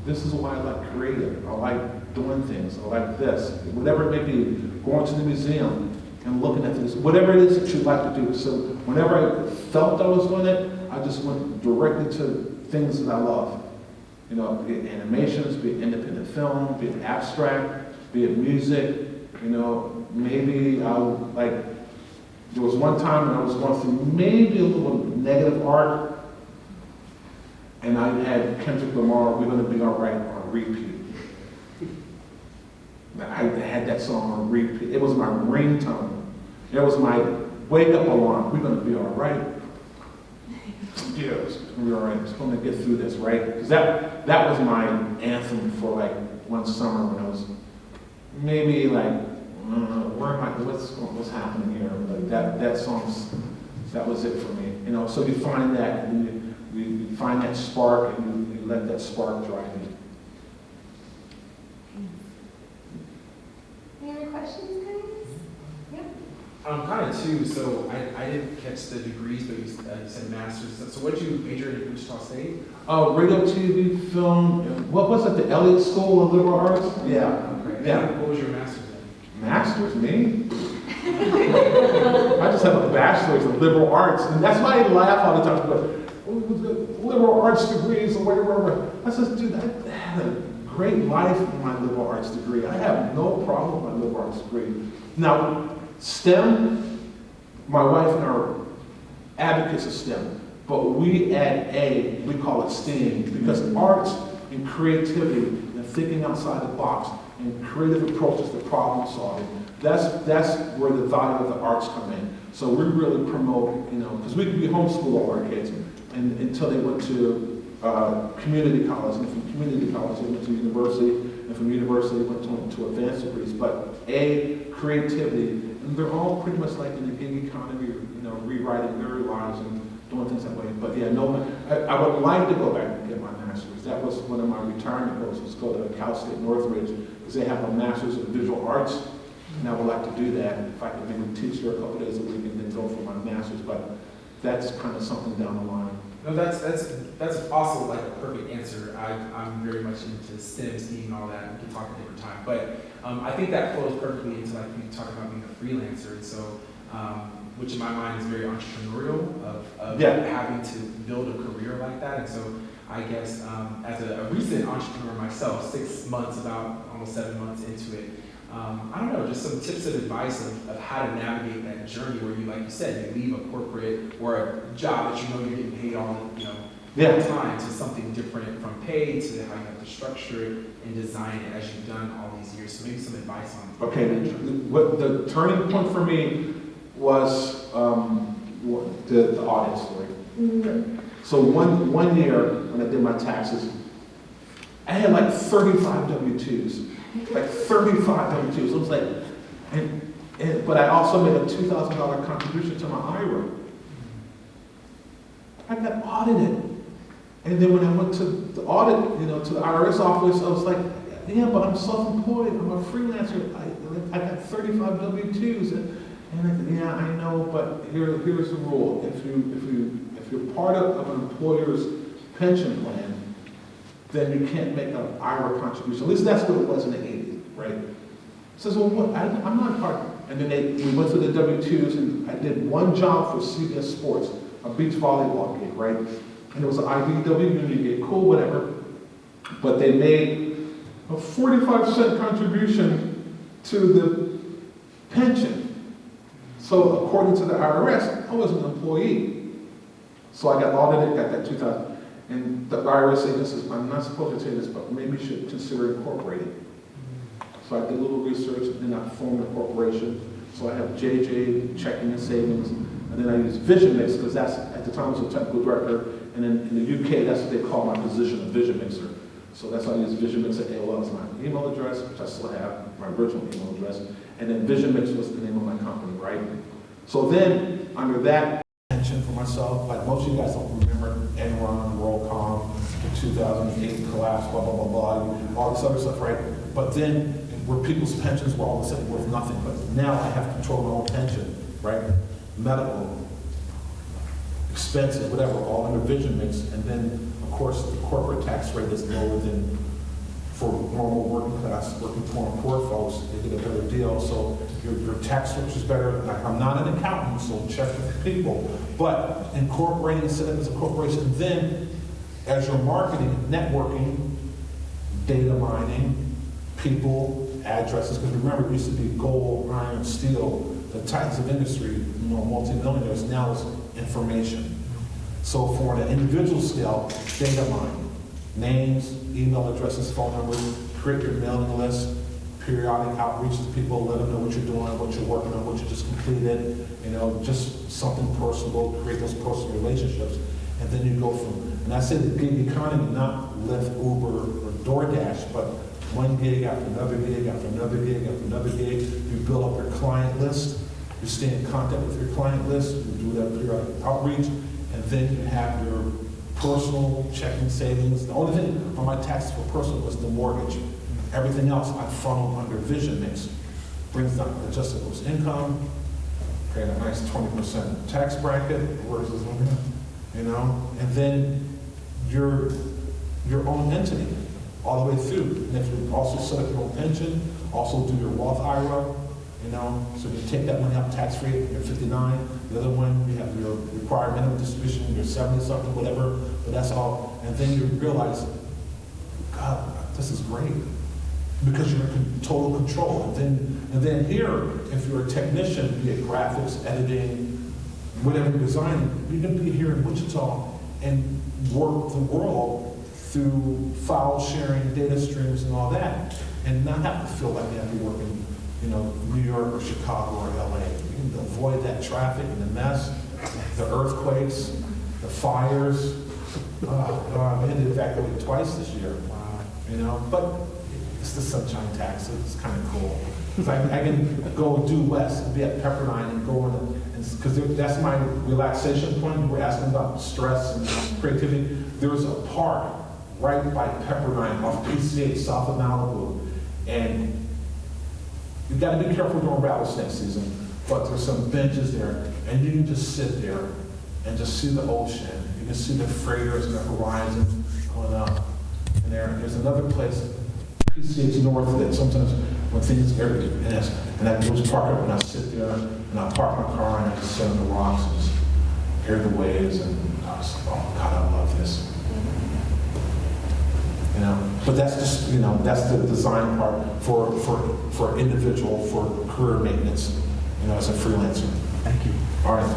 this is why I like creative. I like doing things. I like this. Whatever it may be, going to the museum and looking at this, whatever it is that you like to do. So whenever I felt I was doing it, I just went directly to things that I love. Be it animations, be it independent film, be it abstract, be it music. Maybe there was one time when I was going through maybe a little negative art, and I had Kendrick Lamar, We're Gonna Be All Right, on repeat. I had that song on repeat. It was my ringtone. It was my wake-up alarm. We're gonna be all right. Yeah, it's gonna be all right. It's gonna get through this, right? Because that was my anthem for like one summer when I was maybe like, where am I? What's happening here? Like that song, that was it for me. So you find that, and you find that spark, and you let that spark drive you.
Any other questions, guys? Yep.
Kind of too. So I didn't catch the degrees, but you said masters. So what did you major in at Wichita State?
Radio, TV, film. What was it? The Elliott School of Liberal Arts? Yeah.
Okay.
Yeah.
What was your master's in?
Masters, me? I just have a bachelor's in liberal arts, and that's why I laugh all the time. But liberal arts degrees or whatever. I said, dude, I had a great life in my liberal arts degree. I have no problem with my liberal arts degree. Now, STEM, my wife and I are advocates of STEM, but we at A, we call it STEAM, because arts and creativity and thinking outside the box and creative approaches to problem solving, that's where the value of the arts come in. So we really promote, because we homeschool all our kids and until they went to community college, and from community college they went to university, and from university they went to advanced degrees. But A, creativity, and they're all pretty much like in the gig economy, rewriting their lives and doing things that way. But yeah, no, I would like to go back and get my master's. That was one of my retirement goals, was go to Cal State Northridge, because they have a master's in visual arts, and I would like to do that. If I could maybe teach there a couple days a week and then go for my master's, but that's kind of something down the line.
No, that's also like a perfect answer. I'm very much into STEM, STEAM, and all that. We can talk at a different time, but I think that flows perfectly into like you talk about being a freelancer, and so which in my mind is very entrepreneurial of having to build a career like that. And so I guess as a recent entrepreneur myself, 6 months, about almost 7 months into it, I don't know, just some tips of advice of how to navigate that journey where you, like you said, you leave a corporate or a job that you know you're getting paid all, the time, to something different from pay to how you have to structure it and design it as you've done all these years. So maybe some advice on
Okay, what the turning point for me was the audit story.
Mm-hmm.
So one year when I did my taxes, I had like 35 W-2s. Like 35 W-2s. It was like, but I also made a $2,000 contribution to my IRA. I got audited. And then when I went to the audit, to the IRS office, I was like, yeah, but I'm self-employed. I'm a freelancer. I got 35 W-2s. And yeah, I know, but here's the rule. If you're part of an employer's pension plan, then you can't make an IRA contribution. At least that's what it was in the 80s, right? Says, well, what? I'm not part. And then we went to the W-2s, and I did one job for CBS Sports, a beach volleyball gig, right? And it was an IBW unity gig, cool, whatever. But they made a 45-cent contribution to the pension. So according to the IRS, I was an employee. So I got audited, got that 2,000. And the IRS agent says, I'm not supposed to say this, but maybe you should consider incorporating. So I did a little research, and then I formed a corporation. So I have JJ, checking and savings, and then I use Vision Mix, because that's, at the time I was a technical director, and then in the UK, that's what they call my position, a Vision Mixer. So that's why I use Vision Mix at AOL as my email address, which I still have, my original email address, and then Vision Mix was the name of my company, right? So then, under that pension for myself, like most of you guys don't remember Enron, WorldCom, the 2008 collapse, blah, blah, blah, blah, all this other stuff, right? But then, where people's pensions were all of a sudden worth nothing, but now I have control of my own pension, right? Medical, expenses, whatever, all under Vision Mix, and then, of course, the corporate tax rate is lower than for normal working class, working poor folks, they get a better deal, so your tax structure is better. I'm not an accountant, so check with people, but incorporating, set up as a corporation, then as you're marketing, networking, data mining, people, addresses, because remember, it used to be gold, iron, steel, the titans of industry, multi-millionaires, now it's information. So for an individual scale, data mining. Names, email addresses, phone numbers, create your mailing list, periodic outreach to people, let them know what you're doing, what you're working on, what you just completed, just something personal, create those personal relationships. And then you go from, and I say the gig economy, not Lyft, Uber, or DoorDash, but one gig after another gig after another gig after another gig. You build up your client list, you stay in contact with your client list, you do that periodic outreach, and then you have your personal checking savings. The only thing on my taxes for personal was the mortgage. Everything else I funneled under Vision Mix. Brings down adjusted gross income, create a nice 20% tax bracket, versus, and then your own entity all the way through. And if you also set up your own pension, also do your Roth IRA, you know, so you take that money out tax-free, you're 59, the other one, you have your required minimum distribution, you're 70-something, whatever, but that's all, and then you realize, God, this is great, because you're in total control, and then here, if you're a technician, be it graphics, editing, whatever you're designing, you can be here in Wichita and work the world through file sharing, data streams and all that, and not have to feel like you have to work in, you know, New York or Chicago or LA. You can avoid that traffic and the mess, the earthquakes, the fires. Oh, God, we had to evacuate twice this year.
Wow.
You know, but it's the sunshine tax, so it's kind of cool. Because I can go due west and be at Pepperdine and go on, because that's my relaxation point. We're asking about stress and creativity. There's a park right by Pepperdine off PCH south of Malibu, and you got to be careful during rattlesnake season. But there's some benches there, and you can just sit there and just see the ocean. You can see the freighters and the horizon going up. And there's another place, PCH North, that sometimes when things are, and I go to park up and I sit there and I park my car and I just sit on the rocks and just hear the waves, and I was like, oh God, I love this. You know, but that's just, you know, that's the design part for individual, for career maintenance, you know, as a freelancer.
Thank you.
All right.